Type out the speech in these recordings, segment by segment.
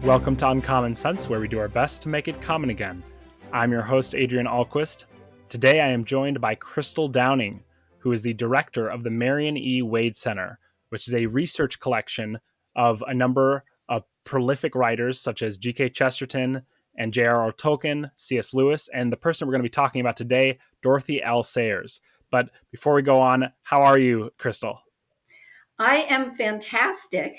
Welcome to Uncommon Sense, where we do our best to make it common again. I'm your host, Adrian Alquist. Today I am joined by Crystal Downing, who is the director of the Marion E. Wade Center, which is a research collection of a number of prolific writers such as G.K. Chesterton and J.R.R. Tolkien, C.S. Lewis, and the person we're going to be talking about today, Dorothy L. Sayers. But before we go on, how are you, Crystal? I am fantastic,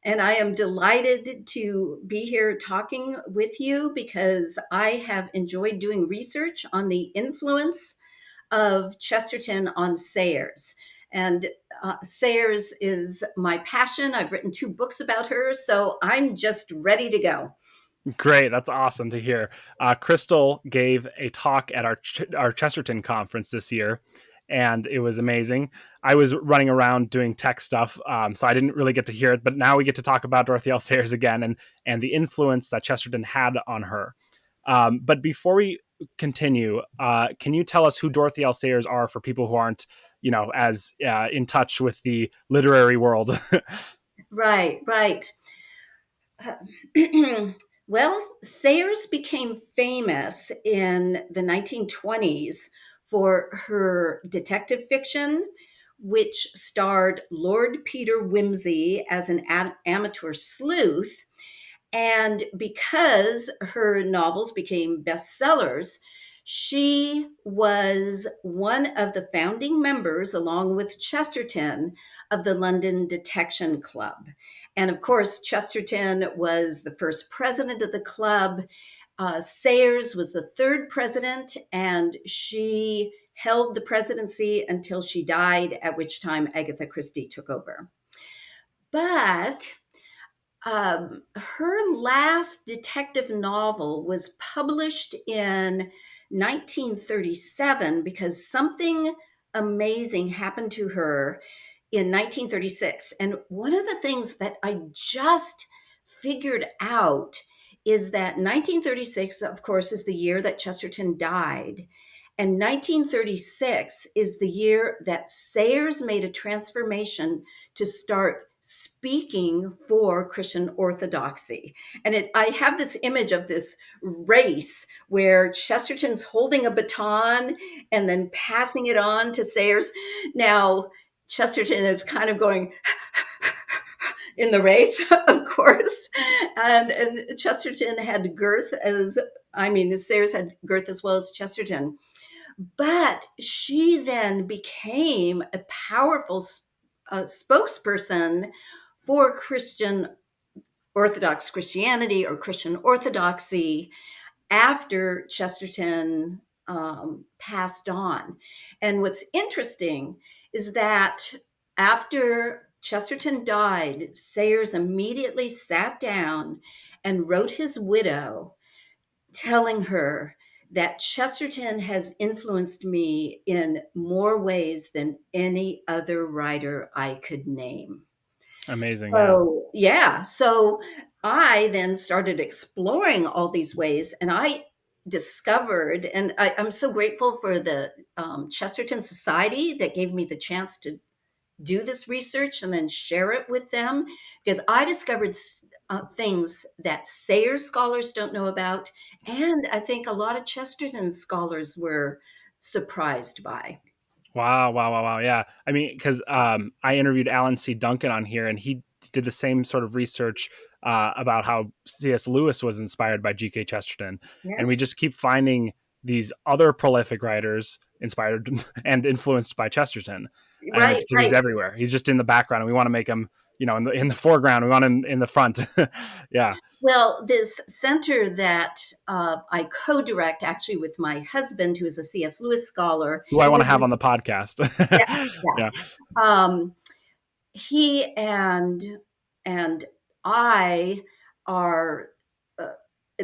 and I am delighted to be here talking with you because I have enjoyed doing research on the influence of Chesterton on Sayers. And Sayers is my passion. I've written 2 books about her, so I'm just ready to go. Great. That's awesome to hear. Crystal gave a talk at our Chesterton conference this year, and it was amazing. I was running around doing tech stuff, so I didn't really get to hear it, but now we get to talk about Dorothy L. Sayers again and the influence that Chesterton had on her. But before we continue, can you tell us who Dorothy L. Sayers are for people who aren't, as in touch with the literary world? Right. Well, Sayers became famous in the 1920s for her detective fiction, which starred Lord Peter Wimsey as an amateur sleuth. And because her novels became bestsellers, she was one of the founding members, along with Chesterton, of the London Detection Club. And of course, Chesterton was the first president of the club. Sayers was the 3rd president, and she held the presidency until she died, at which time Agatha Christie took over. But her last detective novel was published in 1937 because something amazing happened to her in 1936. And one of the things that I just figured out is that 1936, of course, is the year that Chesterton died. And 1936 is the year that Sayers made a transformation to start speaking for Christian orthodoxy. And I have this image of this race where Chesterton's holding a baton and then passing it on to Sayers. Now, Chesterton is kind of going in the race, of course. And Chesterton had girth Sayers had girth as well as Chesterton. But she then became a powerful spokesperson for Christian Orthodox Christianity or Christian orthodoxy after Chesterton passed on. And what's interesting is that after Chesterton died, Sayers immediately sat down and wrote his widow telling her that Chesterton has influenced me in more ways than any other writer I could name. Amazing. Yeah. So I then started exploring all these ways, and I discovered, and I'm so grateful for the Chesterton Society that gave me the chance to do this research and then share it with them, because I discovered things that Sayers scholars don't know about, and I think a lot of Chesterton scholars were surprised by. Wow. Yeah. I mean, because I interviewed Alan C. Duncan on here, and he did the same sort of research about how C.S. Lewis was inspired by G.K. Chesterton. And we Yes. just keep finding these other prolific writers inspired and influenced by Chesterton. And it's Right, because he's right. everywhere. He's just in the background, and we want to make him, in the foreground. We want him in the front. Yeah. Well, this center that I co-direct actually with my husband, who is a C.S. Lewis scholar. Who I want to have on the podcast. Yeah, Yeah. yeah. He and I are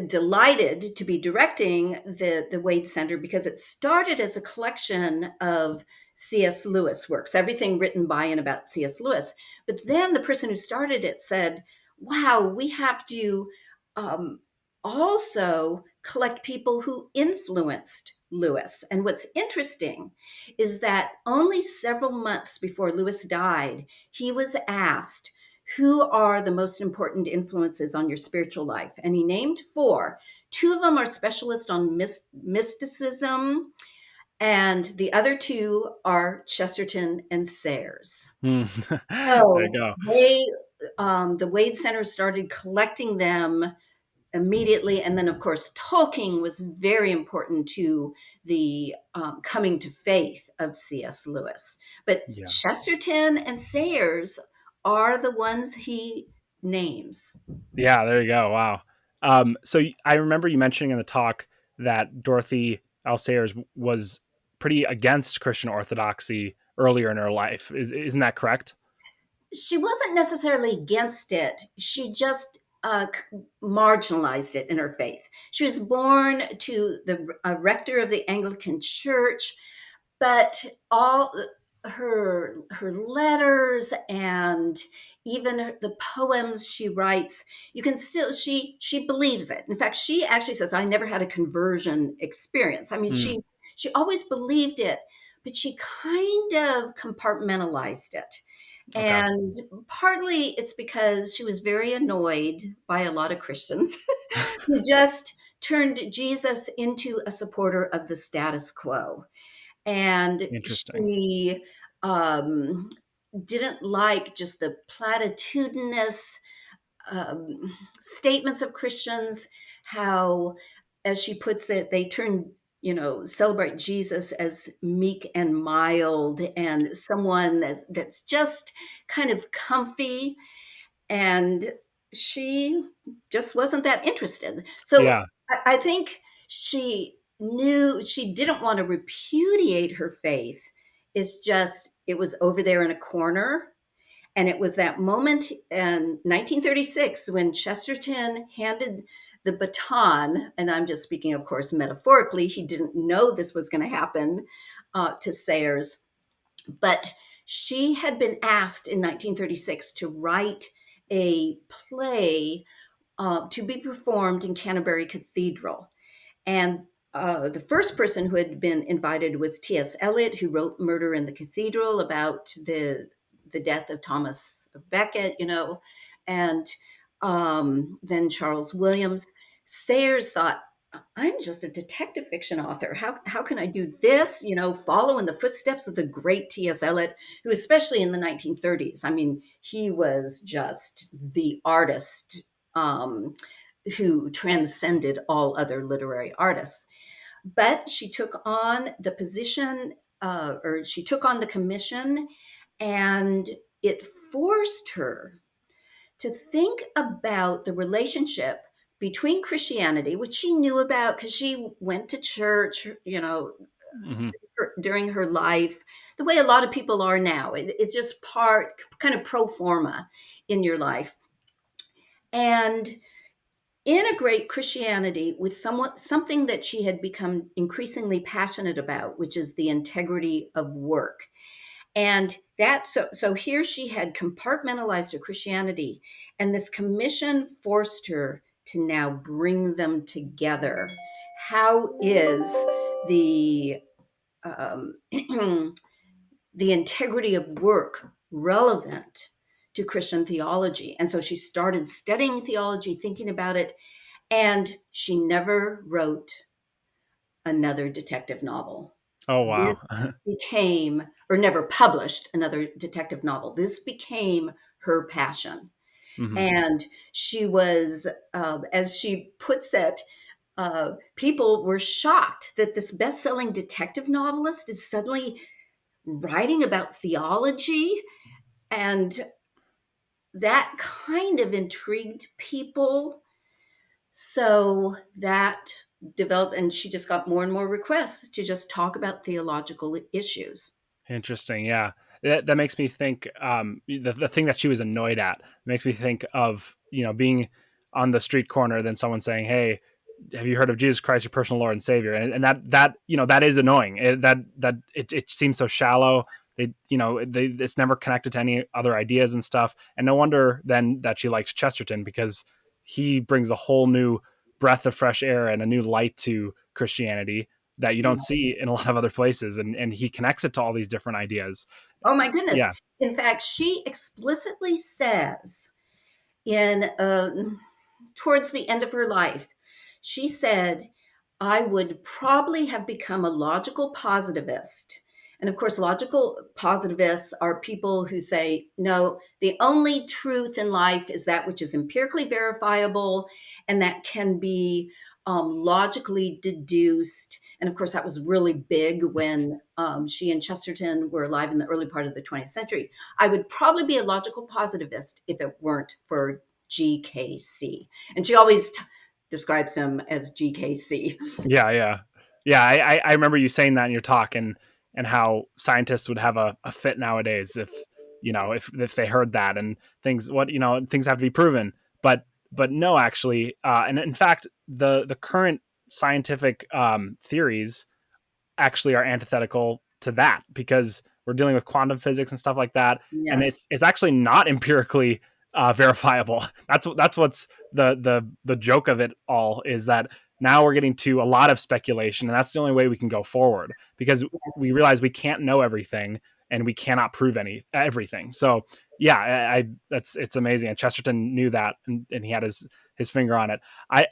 delighted to be directing the Wade Center because it started as a collection of C.S. Lewis works, everything written by and about C.S. Lewis. But then the person who started it said, wow, we have to um, also collect people who influenced Lewis. And what's interesting is that only several months before Lewis died, he was asked who are the most important influences on your spiritual life? And he named four. Two of them are specialists on mysticism, and the other two are Chesterton and Sayers. Hmm. There you So go. the Wade Center started collecting them immediately. And then, of course, Tolkien was very important to the coming to faith of C.S. Lewis. But Yeah. Chesterton and Sayers are the ones he names. Yeah, there you go. Wow. So I remember you mentioning in the talk that Dorothy L. Sayers was pretty against Christian orthodoxy earlier in her life. Isn't that correct? She wasn't necessarily against it. She just marginalized it in her faith. She was born to the rector of the Anglican Church, but all her letters and even the poems she writes, you can still she believes it. In fact, she actually says, I never had a conversion experience. I mean, Mm, she always believed it, but she kind of compartmentalized it. okay. And partly it's because she was very annoyed by a lot of Christians who just turned Jesus into a supporter of the status quo. And Interesting. she um, didn't like just the platitudinous statements of Christians, how, as she puts it, they turn, celebrate Jesus as meek and mild and someone that's just kind of comfy. And she just wasn't that interested. So Yeah. I think she knew she didn't want to repudiate her faith. It's just, it was over there in a corner. And it was that moment in 1936 when Chesterton handed the baton, and I'm just speaking, of course, metaphorically, he didn't know this was going to happen to Sayers, but she had been asked in 1936 to write a play to be performed in Canterbury Cathedral. And the first person who had been invited was T.S. Eliot, who wrote Murder in the Cathedral about the death of Thomas Becket, and then Charles Williams. Sayers thought, I'm just a detective fiction author. How can I do this? Follow in the footsteps of the great T.S. Eliot, who, especially in the 1930s, I mean, he was just the artist who transcended all other literary artists. But she took on the position, or she took on the commission, and it forced her to think about the relationship between Christianity, which she knew about because she went to church, Hmm. during her life, the way a lot of people are now. It's just part, kind of pro forma in your life. And integrate Christianity with something that she had become increasingly passionate about, which is the integrity of work. And so here she had compartmentalized her Christianity, and this commission forced her to now bring them together. How is the um, the integrity of work relevant to Christian theology? And so she started studying theology, thinking about it, and she never wrote another detective novel. Oh, This wow. became, or never published another detective novel. This became her passion. Hmm. And she was, as she puts it, people were shocked that this best selling detective novelist is suddenly writing about theology. And that kind of intrigued people. So that developed, and she just got more and more requests to just talk about theological issues. Interesting. Yeah. That makes me think, the thing that she was annoyed at makes me think of, being on the street corner, then someone saying, hey, have you heard of Jesus Christ, your personal Lord and Savior? And that is annoying. It seems so shallow. It's never connected to any other ideas and stuff. And no wonder then that she likes Chesterton, because he brings a whole new breath of fresh air and a new light to Christianity. that you don't see in a lot of other places, and he connects it to all these different ideas. Oh my goodness. Yeah. In fact, she explicitly says in towards the end of her life, she said, I would probably have become a logical positivist. And of course, logical positivists are people who say, no, the only truth in life is that which is empirically verifiable and that can be logically deduced. And of course, that was really big when she and Chesterton were alive in the early part of the 20th century. I would probably be a logical positivist if it weren't for GKC. And she always describes him as GKC. Yeah, yeah, yeah. I remember you saying that in your talk, and how scientists would have a fit nowadays if if they heard that, and things things have to be proven, but no, actually, and in fact, the current scientific theories actually are antithetical to that, because we're dealing with quantum physics and stuff like that, and Yes. it's actually not empirically verifiable. That's what's the joke of it all, is that now we're getting to a lot of speculation, and that's the only way we can go forward, because we Yes. realize we can't know everything and we cannot prove everything. So yeah, it's amazing, and Chesterton knew that, and he had his finger on it. I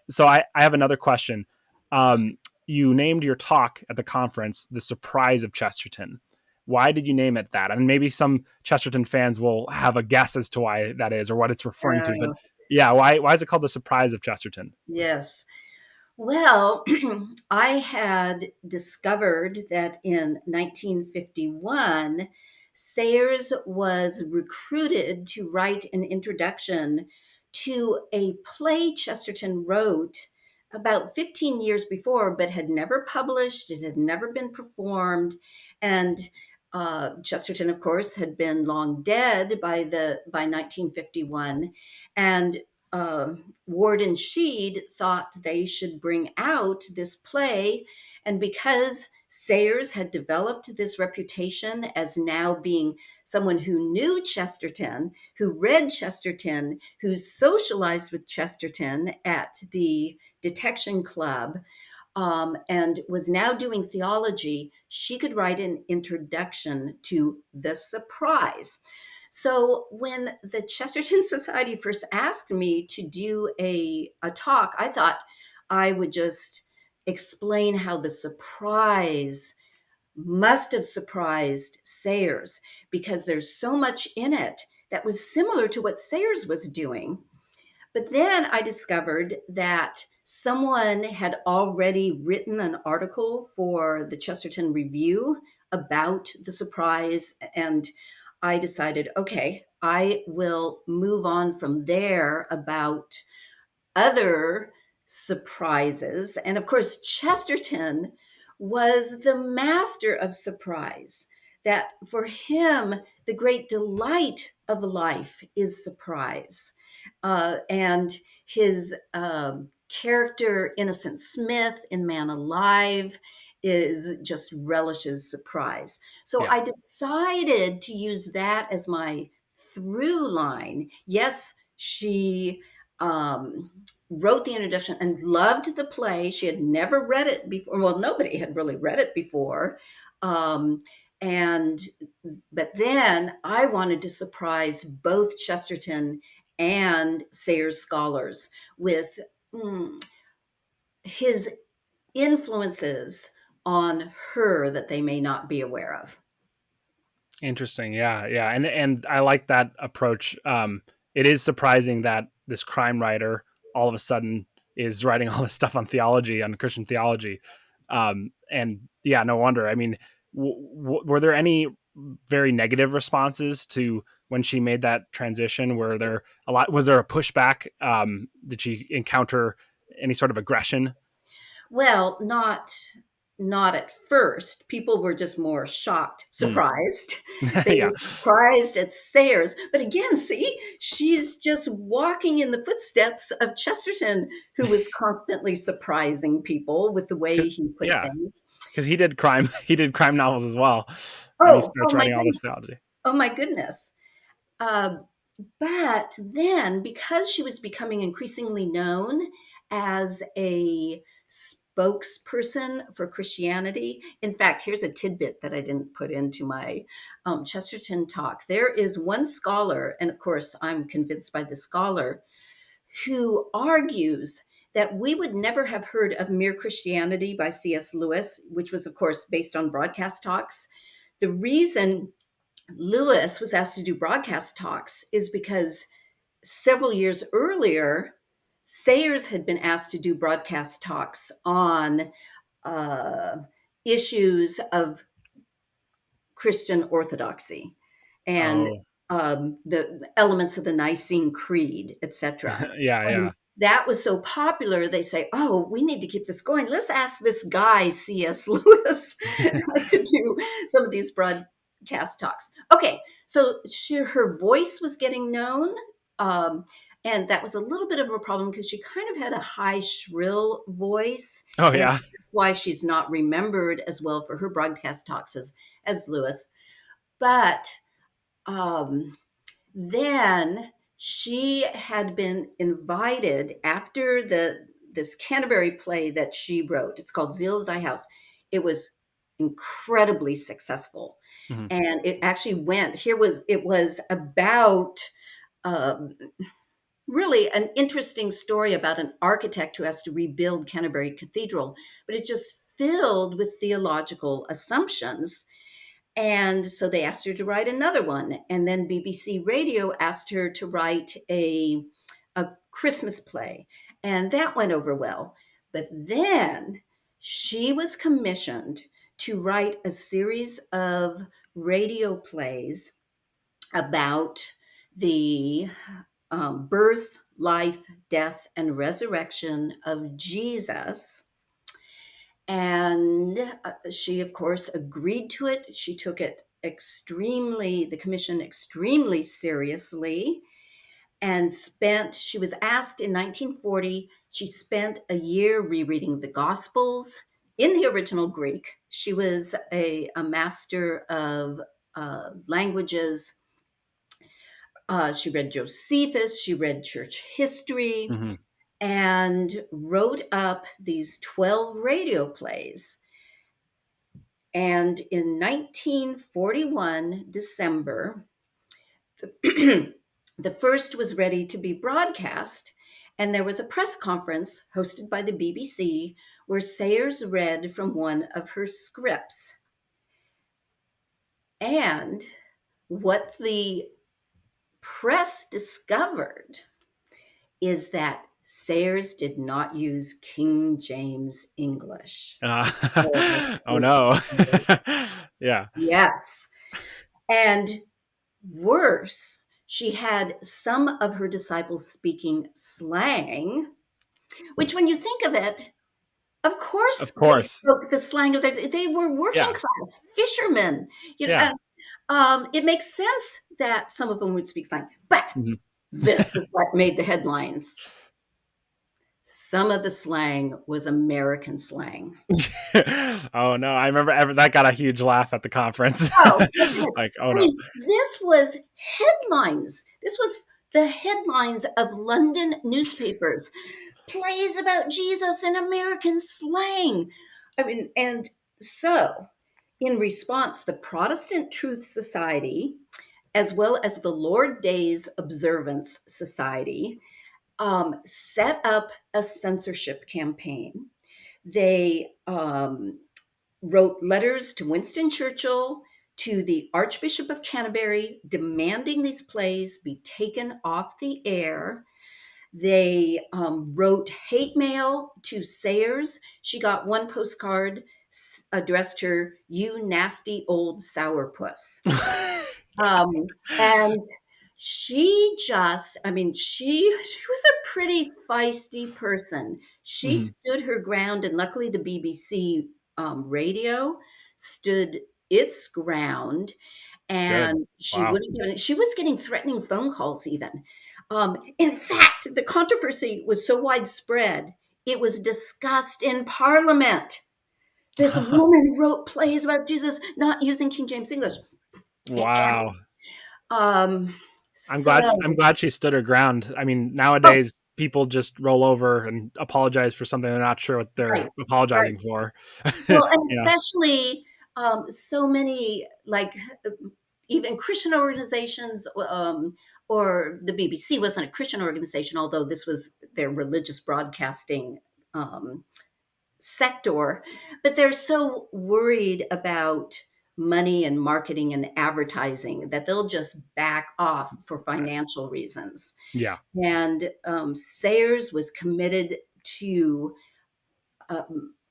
have another question. Um, you named your talk at the conference "The Surprise of Chesterton." Why did you name it that? And maybe some Chesterton fans will have a guess as to why that is or what it's referring to. But Uh, yeah, why is it called "The Surprise of Chesterton"? yes. Well, I had discovered that in 1951, Sayers was recruited to write an introduction to a play Chesterton wrote about 15 years before, but had never published. It had never been performed. And Chesterton, of course, had been long dead by 1951. And uh, Ward and Sheed thought they should bring out this play. And because Sayers had developed this reputation as now being someone who knew Chesterton, who read Chesterton, who socialized with Chesterton at the Detection Club, and was now doing theology, she could write an introduction to The Surprise. So when the Chesterton Society first asked me to do a talk, I thought I would just explain how the surprise must have surprised Sayers, because there's so much in it that was similar to what Sayers was doing. But then I discovered that someone had already written an article for the Chesterton Review about the surprise. And I decided, okay, I will move on from there about other surprises. And of course, Chesterton was the master of surprise. That for him, the great delight of life is surprise. And his character, Innocent Smith, in Man Alive, is just relishes surprise. So Yeah. I decided to use that as my through line. Yes, she um, wrote the introduction and loved the play. She had never read it before. Well, nobody had really read it before. Um, and but then I wanted to surprise both Chesterton and Sayers scholars with his influences on her that they may not be aware of. Interesting. Yeah, yeah, and I like that approach. It is surprising that this crime writer all of a sudden is writing all this stuff on theology, on Christian theology, and yeah, no wonder. I mean, were there any very negative responses to when she made that transition? Were there a lot? Was there a pushback? Did she encounter any sort of aggression? Well, not at first. People were just more shocked, Mm. surprised. They Yeah. were surprised at Sayers. But again, see, she's just walking in the footsteps of Chesterton, who was constantly surprising people with the way he put Yeah, things. because he did crime. He did crime novels as well, and he Oh, starts oh my writing all this goodness. theology. Oh my goodness. Uh, but then, because she was becoming increasingly known as a spokesperson for Christianity. In fact, here's a tidbit that I didn't put into my Chesterton talk. There is one scholar, and of course, I'm convinced by the scholar, who argues that we would never have heard of Mere Christianity by C.S. Lewis, which was, of course, based on broadcast talks. The reason Lewis was asked to do broadcast talks is because several years earlier, Sayers had been asked to do broadcast talks on uh, issues of Christian orthodoxy and Oh, the elements of the Nicene Creed, etc. yeah, yeah. That was so popular, they say, oh, we need to keep this going. Let's ask this guy, C.S. Lewis, to do some of these broadcast talks. Okay, so her voice was getting known. And that was a little bit of a problem because she kind of had a high, shrill voice. Oh, And yeah. that's why she's not remembered as well for her broadcast talks as Lewis. But then she had been invited after this Canterbury play that she wrote. It's called Zeal of Thy House. It was incredibly successful, Mhm. and it actually went. It was about um, really an interesting story about an architect who has to rebuild Canterbury Cathedral, but it's just filled with theological assumptions. And so they asked her to write another one. And then BBC Radio asked her to write a Christmas play. And that went over well. But then she was commissioned to write a series of radio plays about the birth, life, death, and resurrection of Jesus. And she, of course, agreed to it. She took it the commission extremely seriously and she was asked in 1940, she spent a year rereading the Gospels in the original Greek. She was a master of languages. She read Josephus, she read church history, Mhm. and wrote up these 12 radio plays. And in 1941, December, the first was ready to be broadcast. And there was a press conference hosted by the BBC where Sayers read from one of her scripts. And what the press discovered is that Sayers did not use King James English. Oh no. Yeah. Yes. And worse, she had some of her disciples speaking slang, which, when you think of it, of course Of they course. spoke the slang of they were working Yeah. class fishermen. Yeah. It makes sense that some of them would speak slang, but Mhm. this is what made the headlines. Some of the slang was American slang. Oh no, I remember that got a huge laugh at the conference. Oh, Like, oh I no. mean, this was headlines. This was the headlines of London newspapers. Plays about Jesus in American slang. I mean, and so in response, the Protestant Truth Society, as well as the Lord Days Observance Society, set up a censorship campaign. They wrote letters to Winston Churchill, to the Archbishop of Canterbury, demanding these plays be taken off the air. They wrote hate mail to Sayers. She got one postcard addressed her, "You nasty old sourpuss." And she was a pretty feisty person. She Mhm. stood her ground, and luckily the BBC radio stood its ground, Good. and she Wow. wouldn't get it. She was getting threatening phone calls even. In fact, the controversy was so widespread, it was discussed in Parliament. This woman wrote plays about Jesus not using King James English. Wow. Um, I'm so, glad I'm glad she stood her ground. I mean, oh, nowadays people just roll over and apologize for something they're not sure what they're Right. Right. apologizing for. Well, and You know, especially so many, like even Christian organizations, or the BBC wasn't a Christian organization, although this was their religious broadcasting um, sector, but they're so worried about money and marketing and advertising that they'll just back off for financial reasons. yeah, And Sayers was committed to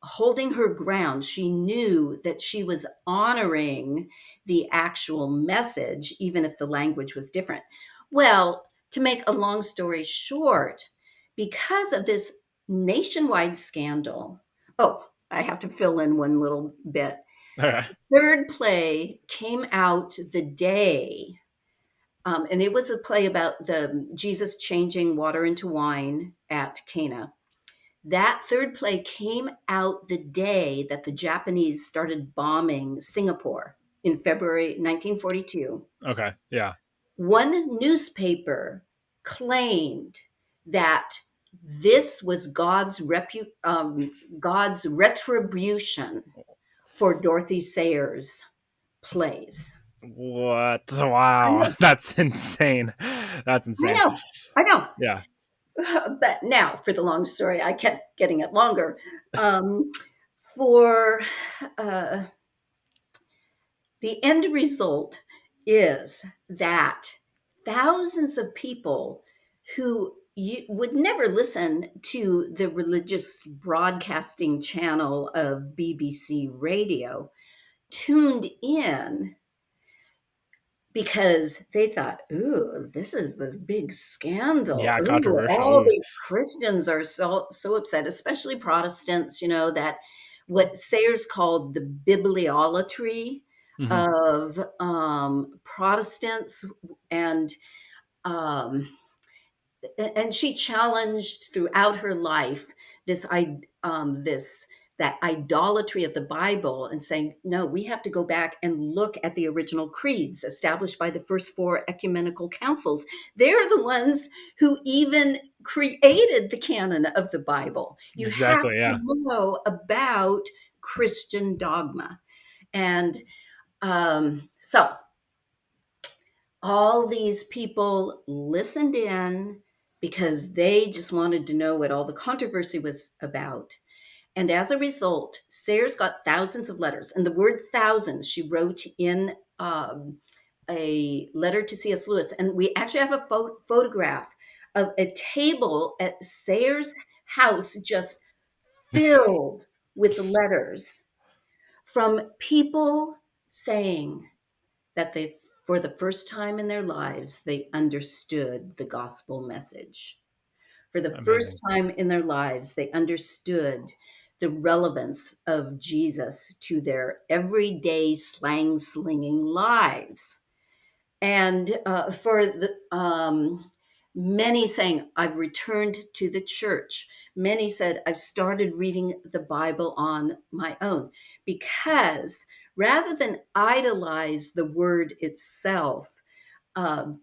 holding her ground. She knew that she was honoring the actual message, even if the language was different. Well, to make a long story short, because of this nationwide scandal, oh, I have to fill in one little bit. Third play came out the day, and it was a play about the Jesus changing water into wine at Cana. That third play came out the day that the Japanese started bombing Singapore in February 1942. okay, yeah, One newspaper claimed that this was God's retribution for Dorothy Sayers' plays. what? I Wow, know, that's insane. That's I insane. know, I know. Yeah, But now, for the long story, I kept getting it longer. Um, for uh, the end result is that thousands of people who you would never listen to the religious broadcasting channel of BBC radio tuned in because they thought, "Ooh, this is this big scandal. yeah, Ooh, controversial. all Ooh. these Christians are so upset, especially Protestants, that what Sayers called the bibliolatry Hmm. of Protestants, and um, she challenged throughout her life this I this that idolatry of the Bible, and saying, no, we have to go back and look at the original creeds established by the first four ecumenical councils. They're the ones who even created the canon of the Bible. You have Exactly. Yeah. to know about Christian dogma. And so all these people listened in because they just wanted to know what all the controversy was about. And as a result, Sayers got thousands of letters. And the word thousands, she wrote in a letter to C.S. Lewis. And we actually have a photograph of a table at Sayers' house just filled with letters from people saying that they, for the first time in their lives, they understood the gospel message. For the first Amazing. time in their lives, they understood the relevance of Jesus to their everyday slang slinging lives. And for the many saying, I've returned to the church. Many said, I've started reading the Bible on my own, because rather than idolize the word itself,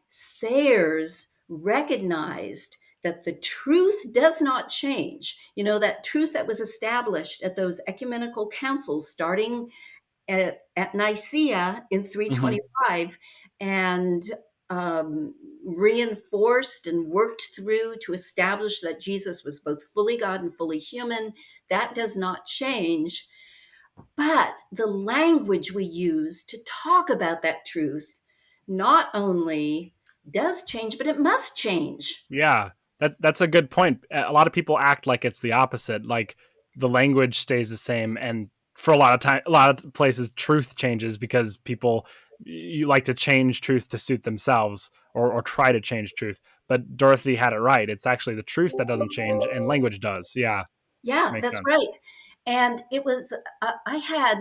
Sayers recognized that the truth does not change. That truth that was established at those ecumenical councils starting at Nicaea in Hmm. 325, and reinforced and worked through to establish that Jesus was both fully God and fully human. That does not change. But the language we use to talk about that truth not only does change, but it must change. Yeah, that's a good point. A lot of people act like it's the opposite. Like the language stays the same, and for a lot of places, truth changes because people you like to change truth to suit themselves, or try to change truth. But Dorothy had it right. It's actually the truth that doesn't change, and language does. Yeah, Yeah, makes that's sense. right. And it was, I had,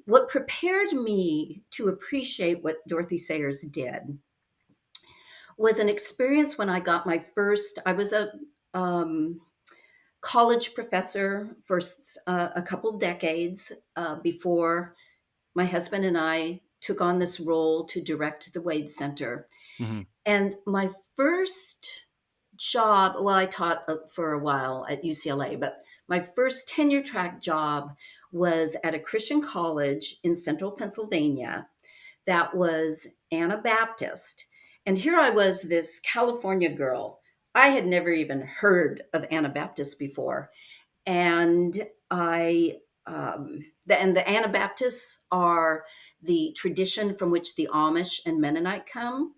what prepared me to appreciate what Dorothy Sayers did was an experience when I got my first, I was a um, college professor for a couple decades before my husband and I took on this role to direct the Wade Center. Hmm. And my first job, well, I taught for a while at UCLA, but my first tenure track job was at a Christian college in central Pennsylvania that was Anabaptist. And here I was, this California girl. I had never even heard of Anabaptists before. And the Anabaptists are the tradition from which the Amish and Mennonite come.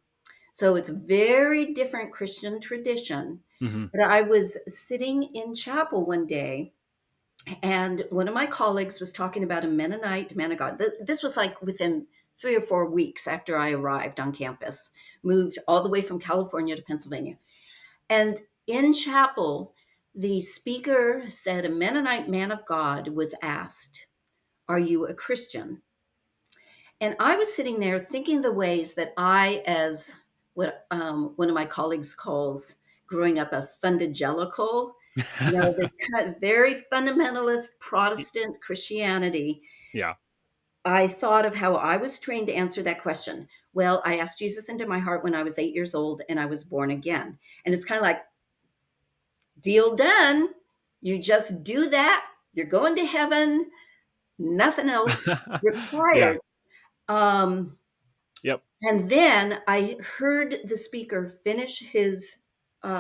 So it's a very different Christian tradition. Hmm. But I was sitting in chapel one day, and one of my colleagues was talking about a Mennonite man of God. This was like within 3 or 4 weeks after I arrived on campus, moved all the way from California to Pennsylvania. And in chapel, the speaker said a Mennonite man of God was asked, "Are you a Christian?" And I was sitting there thinking the ways that I, as what one of my colleagues calls growing up a fundagelical, this kind of very fundamentalist Protestant Christianity, Yeah. I thought of how I was trained to answer that question. Well, I asked Jesus into my heart when I was 8 years old and I was born again. And it's kind of like, deal done. You just do that. You're going to heaven. Nothing else Yeah. required. Um, Yep. and then I heard the speaker finish his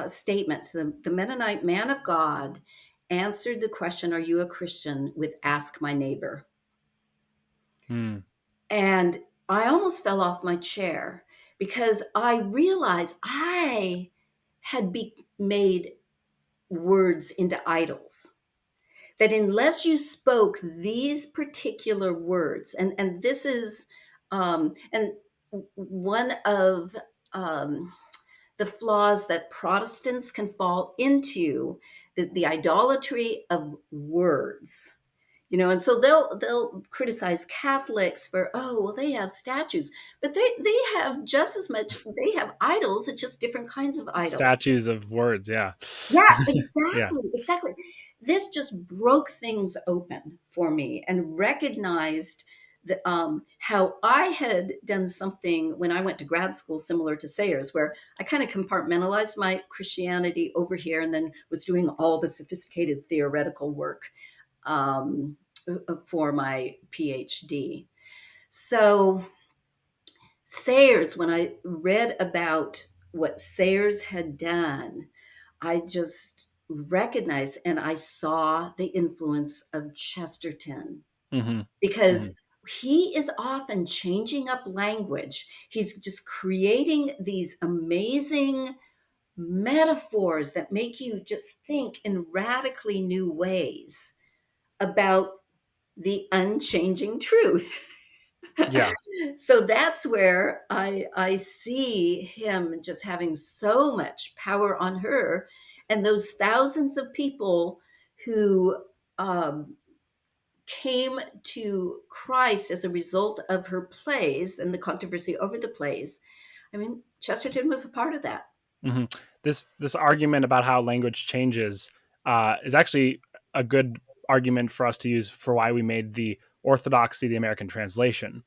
statement. So the Mennonite man of God answered the question, "Are you a Christian?" with "Ask my neighbor." Mm. And I almost fell off my chair because I realized I had made words into idols. That unless you spoke these particular words, and this is, and one of um, the flaws that Protestants can fall into, the idolatry of words. And so they'll criticize Catholics for, oh, well, they have statues, but they have just as much. They have idols. It's just different kinds of idols. Statues of words. Yeah. Yeah, Yeah. exactly, exactly. This just broke things open for me and recognized how I had done something when I went to grad school similar to Sayers, where I kind of compartmentalized my Christianity over here and then was doing all the sophisticated theoretical work um, for my PhD. So Sayers, when I read about what Sayers had done, I just recognized and I saw the influence of Chesterton Hmm. because Hmm. he is often changing up language. He's just creating these amazing metaphors that make you just think in radically new ways about the unchanging truth. Yeah. So that's where I see him just having so much power on her, and those thousands of people who um, came to Christ as a result of her plays and the controversy over the plays. I mean, Chesterton was a part of that. Hmm. This argument about how language changes is actually a good argument for us to use for why we made the orthodoxy the American translation,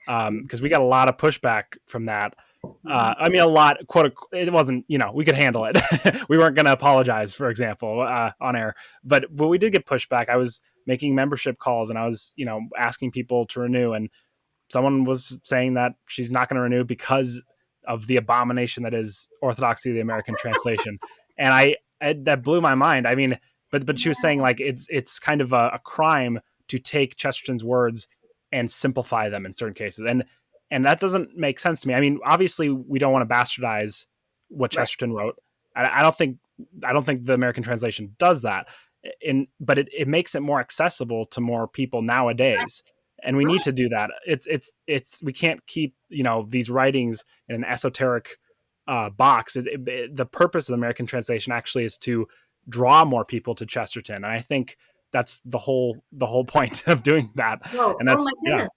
because we got a lot of pushback from that. Mhm. I mean, a lot. Quote. It wasn't. We could handle it. We weren't going to apologize, for example, on air. But we did get pushback. I was making membership calls and I was asking people to renew, and someone was saying that she's not going to renew because of the abomination that is orthodoxy, the American translation. And that blew my mind. I mean, but she was saying like it's kind of a crime to take Chesterton's words and simplify them in certain cases, and that doesn't make sense to me. I mean, obviously we don't want to bastardize what Right. Chesterton wrote. I don't think the American translation does that. But it makes it more accessible to more people nowadays, and we need Right. to do that. It's we can't keep these writings in an esoteric box. The purpose of the American translation actually is to draw more people to Chesterton, and I think that's the whole point of doing that. Whoa. And Oh my that's yeah. goodness.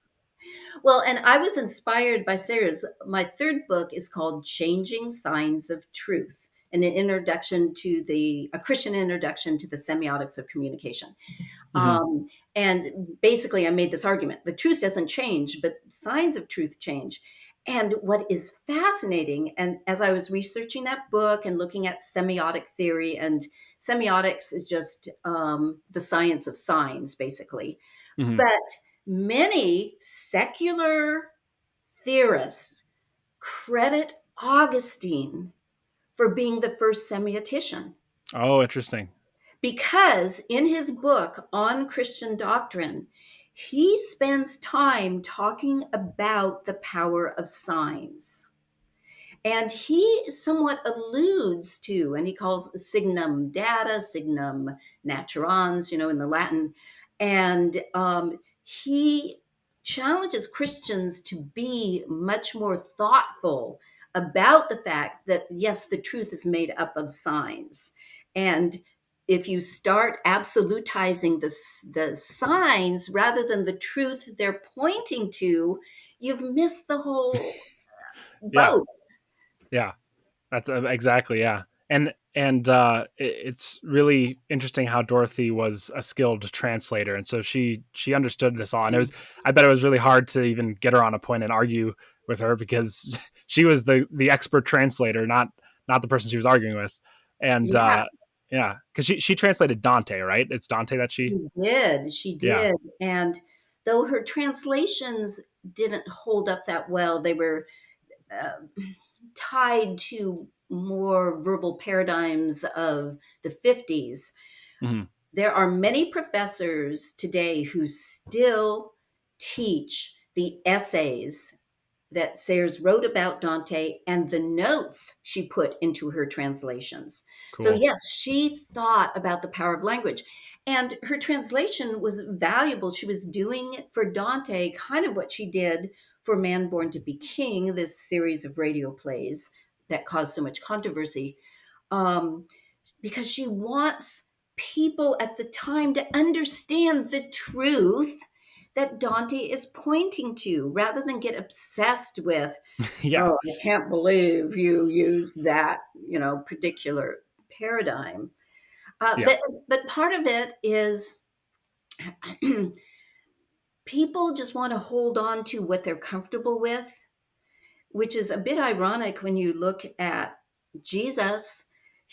Well, and I was inspired by Sayers. My third book is called Changing Signs of Truth, an introduction to a Christian introduction to the semiotics of communication. Hmm. And basically, I made this argument: the truth doesn't change, but signs of truth change. And what is fascinating, and as I was researching that book and looking at semiotic theory, and semiotics is just the science of signs, basically. Hmm. But many secular theorists credit Augustine for being the first semiotician, Oh, interesting. because in his book on Christian doctrine, he spends time talking about the power of signs. And he somewhat alludes to, and he calls signum data, signum naturans, in the Latin. And he challenges Christians to be much more thoughtful about the fact that, yes, the truth is made up of signs. And if you start absolutizing the signs rather than the truth they're pointing to, you've missed the whole Yeah. boat. Yeah. That's exactly, yeah. And it's really interesting how Dorothy was a skilled translator, and so she understood this all. And it was, I bet it was really hard to even get her on a point and argue with her, because she was the expert translator, not the person she was arguing with. And Yeah, yeah, because she translated Dante, right? It's Dante that she. she did. She Yeah. did. And though her translations didn't hold up that well, they were uh, tied to more verbal paradigms of the 50s. Hmm. There are many professors today who still teach the essays that Sayers wrote about Dante and the notes she put into her translations. So, Cool. yes, she thought about the power of language. And her translation was valuable. She was doing for Dante kind of what she did for Man Born to Be King, this series of radio plays that caused so much controversy, um, because she wants people at the time to understand the truth that Dante is pointing to, rather than get obsessed with, Yeah. oh, I can't believe you use that, particular paradigm. Yeah. But part of it is people just want to hold on to what they're comfortable with, which is a bit ironic when you look at Jesus,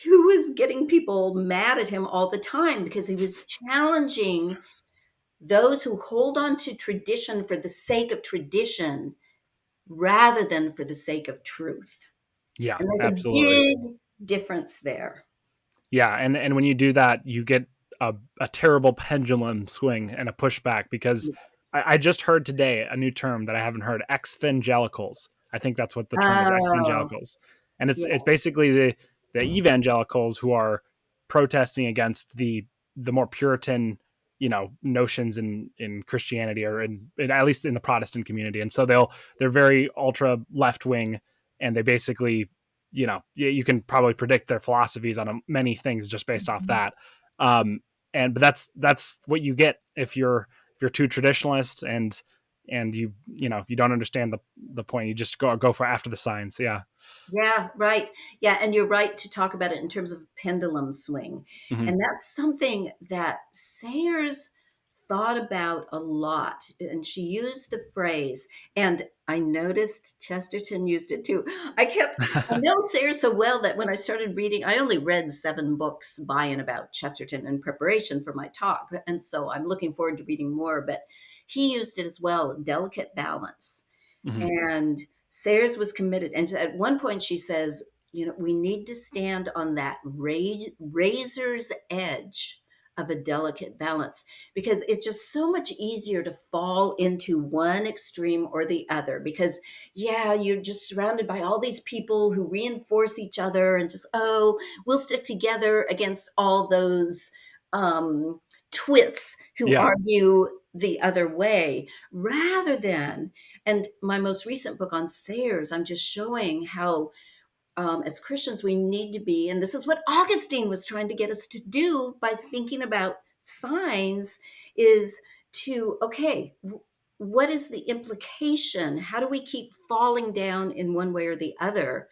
who was getting people mad at him all the time because he was challenging those who hold on to tradition for the sake of tradition rather than for the sake of truth. Yeah. And there's a Absolutely. big difference there. Yeah, and when you do that, you get a terrible pendulum swing and a pushback, because Yes. I just heard today a new term that I haven't heard: evangelicals. I think that's what the term is, Oh, evangelicals, and yeah. it's basically the evangelicals who are protesting against the more Puritan, notions in Christianity, or at least in the Protestant community. And so they're very ultra left wing, and they basically, you can probably predict their philosophies on many things just based off Mhm. that. um but that's what you get if you're too traditionalist, and you don't understand the point. You just go for after the science. Yeah. Yeah, right. Yeah, and you're right to talk about it in terms of pendulum swing. Hmm. And that's something that Sayers thought about a lot. And she used the phrase, and I noticed Chesterton used it too. I know Sayers so well that when I started reading, I only read 7 books by and about Chesterton in preparation for my talk. And so I'm looking forward to reading more, but he used it as well, delicate balance. Hmm. And Sayers was committed. And at one point, she says, we need to stand on that razor's edge of a delicate balance, because it's just so much easier to fall into one extreme or the other. Because, yeah, you're just surrounded by all these people who reinforce each other and just, oh, we'll stick together against all those um, twits who Yeah. argue the other way, rather than, and my most recent book on Sayers, I'm just showing how, as Christians, we need to be, and this is what Augustine was trying to get us to do by thinking about signs, is to, okay, what is the implication? How do we keep falling down in one way or the other?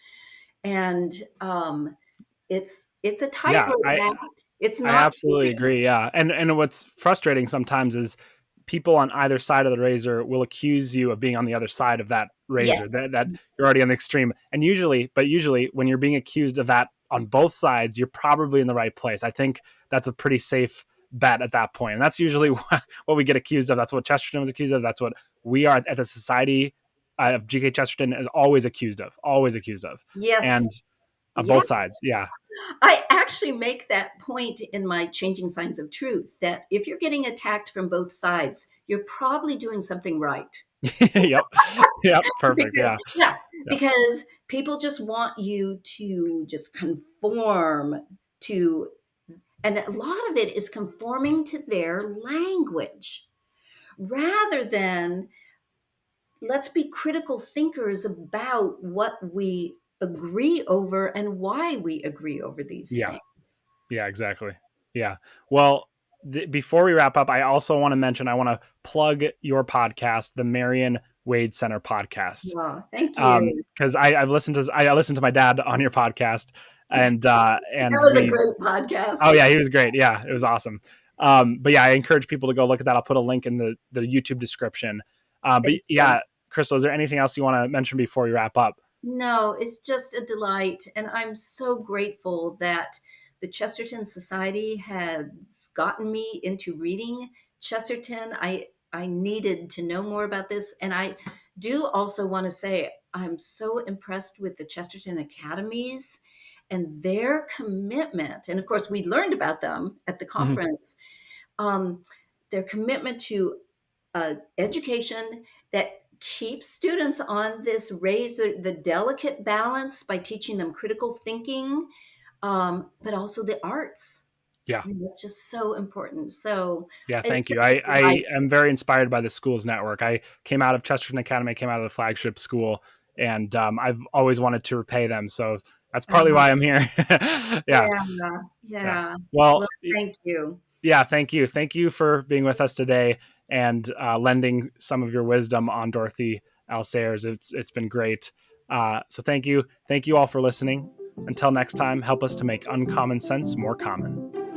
And it's a Yeah. tightrope act. It's I not absolutely easy. agree. Yeah. And what's frustrating sometimes is people on either side of the razor will accuse you of being on the other side of Yes. razor. That you're already on the extreme. And usually when you're being accused of that on both sides, you're probably in the right place. I think that's a pretty safe bet at that point. And that's usually what we get accused of. That's what Chesterton was accused of. That's what we are at the Society of G.K. Chesterton is always accused of. Always accused of. Yes. And on both Yes. sides. Yeah. I actually make that point in my Changing Signs of Truth that if you're getting attacked from both sides, you're probably doing something right. Yep. Yep. Perfect. Because, Yeah. yeah, Yeah. because people just want you to just conform to, and a lot of it is conforming to their language rather than let's be critical thinkers about what we agree over and why we agree over these Yeah. things. Yeah, exactly. Yeah. Well, before we wrap up, I also want to mention I want to plug your podcast, the Marion Wade Center podcast, Wow, thank you. because I listened to my dad on your podcast, and That was a we great podcast. oh yeah, he was great. Yeah, it was awesome. But yeah, I encourage people to go look at that. I'll put a link in the YouTube description. But Thank you. yeah, Crystal, is there anything else you want to mention before we wrap up? No, it's just a delight. And I'm so grateful that the Chesterton Society has gotten me into reading Chesterton. I needed to know more about this. And I do also want to say I'm so impressed with the Chesterton Academies and their commitment. And of course, we learned about them at the Mhm. conference. Um, their commitment to education that keeps students on this razor, the delicate balance by teaching them critical thinking, but also the arts. Yeah. I mean, it's just so important. So Yeah, it's thank you. just a I delight. am very inspired by the schools network. I came out of Chesterton Academy, came out of the flagship school, and I've always wanted to repay them. So that's partly Uh, why I'm here. Yeah, yeah, yeah. yeah. Well, Well, thank you. yeah, thank you. Thank you for being with us today and lending some of your wisdom on Dorothy L. Sayers. It's been great. So thank you. Thank you all for listening. Until next time, help us to make uncommon sense more common.